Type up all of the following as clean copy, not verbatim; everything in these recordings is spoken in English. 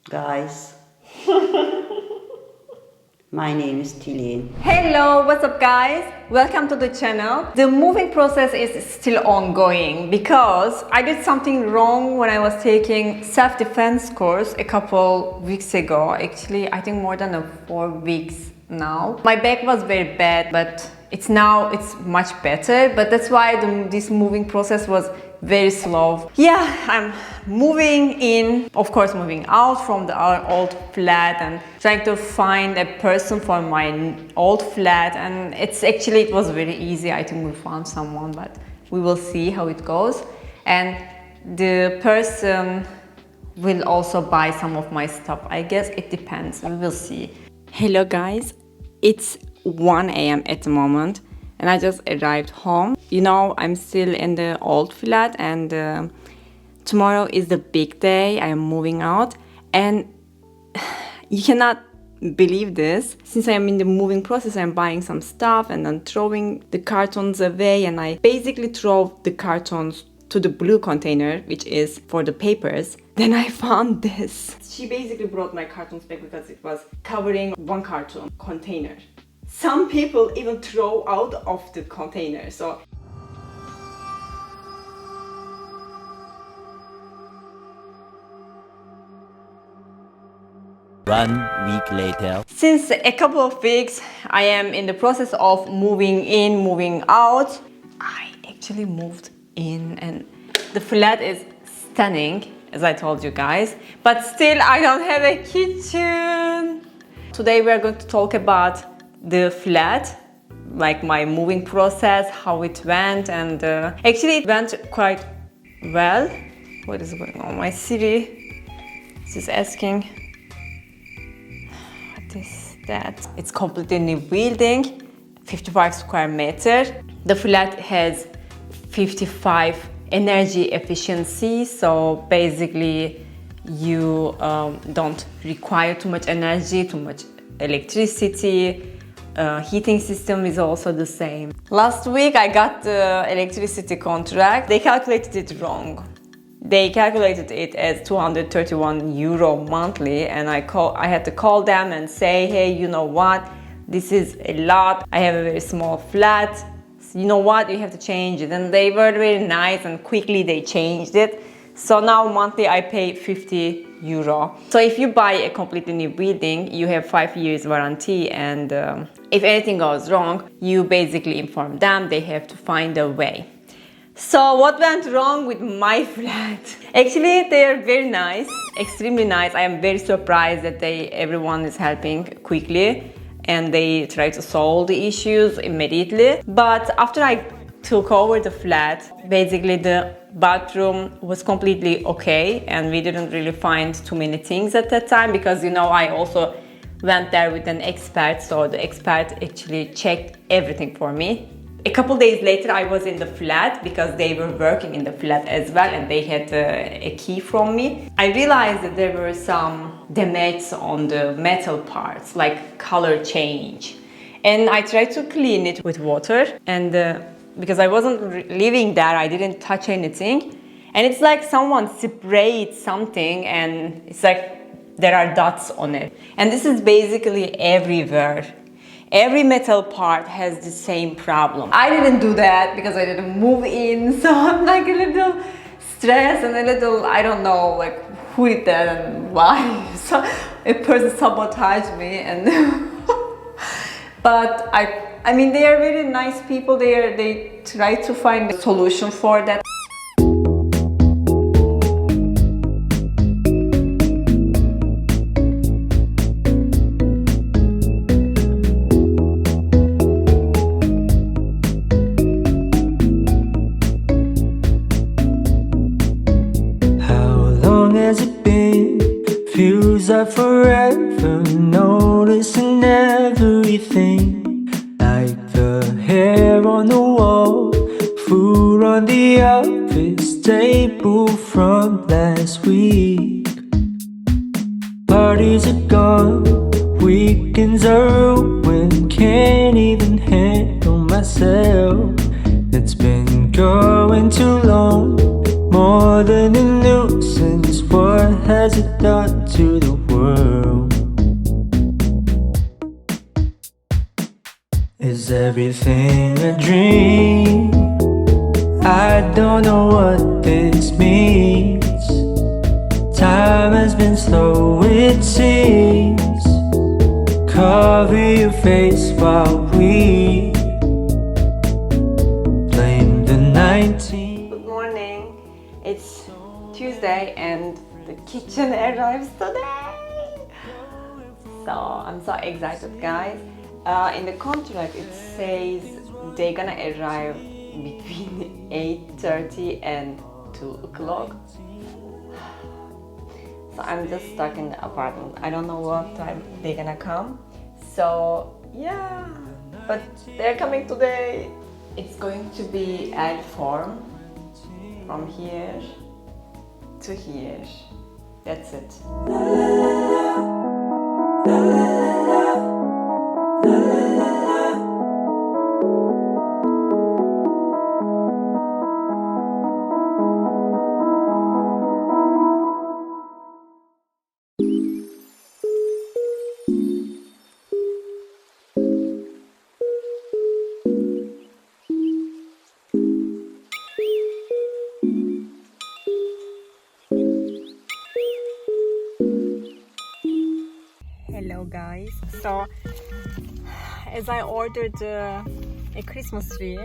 Guys, my name is Tilly. Hello, what's up guys? Welcome to the channel. The moving process is still ongoing because I did something wrong when I was taking self-defense course a couple weeks ago. Actually, I think more than 4 weeks now. My back was very bad, but it's much better, but that's why this moving process was very slow. Yeah, I'm moving in, of course moving out from our old flat and trying to find a person for my old flat, and it was very easy. I think we found someone, but we will see how it goes. And the person will also buy some of my stuff. I guess it depends, we will see. Hello guys, it's 1 a.m. at the moment and I just arrived home. You know, I'm still in the old flat and tomorrow is the big day. I am moving out and you cannot believe this. Since I am in the moving process, I'm buying some stuff and then throwing the cartons away, and I basically throw the cartons to the blue container, which is for the papers. Then I found this. She basically brought my cartons back because it was covering one carton container. Some people even throw out of the container. So One week later. since a couple of weeks, I am in the process of moving in, moving out. I actually moved in and the flat is stunning, as I told you guys, but still I don't have a kitchen. Today we are going to talk about the flat, like my moving process, how it went, and actually it went quite well. What is going on? My Siri is asking, what is that? It's completely new building, 55 square meter. The flat has 55 energy efficiency, so basically you don't require too much energy, too much electricity. Heating system is also the same. Last week I got the electricity contract. They calculated it wrong. They calculated it as 231 euro monthly, and I had to call them and say, hey, you know what, this is a lot. I have a very small flat. You know what, you have to change it. And they were very nice and quickly they changed it. So now monthly I pay 50 euro. So if you buy a completely new building, you have 5 years warranty, and if anything goes wrong, you basically inform them. They have to find a way. So what went wrong with my flat? Actually, they are very nice, extremely nice. I am very surprised that everyone is helping quickly and they try to solve the issues immediately. But after I took over the flat, basically the bathroom was completely okay and we didn't really find too many things at that time, because you know I also went there with an expert, so the expert actually checked everything for me. A couple days later I was in the flat because they were working in the flat as well and they had a key from me. I realized that there were some damage on the metal parts, like color change, and I tried to clean it with water, and because I wasn't living there, I didn't touch anything, and it's like someone sprayed something and it's like there are dots on it, and this is basically everywhere. Every metal part has the same problem. I didn't do that because I didn't move in, so I'm like a little stressed and a little, I don't know, like who did that and why. So a person sabotaged me, and but I mean they are very nice people. They try to find a solution for that. Has it been? Feels like forever, noticing everything, like the hair on the wall, food on the office table from last week. Parties are gone, weekends are ruined, can't even handle myself. It's been going too long, more than a nuisance. What has it done to the world? Is everything a dream? I don't know what this means. Time has been slow, it seems. Cover your face while we blame the 19. Good morning. It's Tuesday and the kitchen arrives today. So I'm so excited, guys. In the contract it says they're gonna arrive between 8:30 and 2 o'clock. So I'm just stuck in the apartment. I don't know what time they're gonna come. So yeah, but they're coming today. It's going to be L form from here to here. That's it. Hello guys, so as I ordered a Christmas tree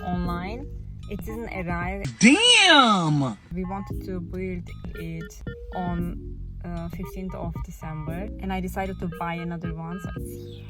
online, it didn't arrive. Damn! We wanted to build it on 15th of December and I decided to buy another one, so it's here.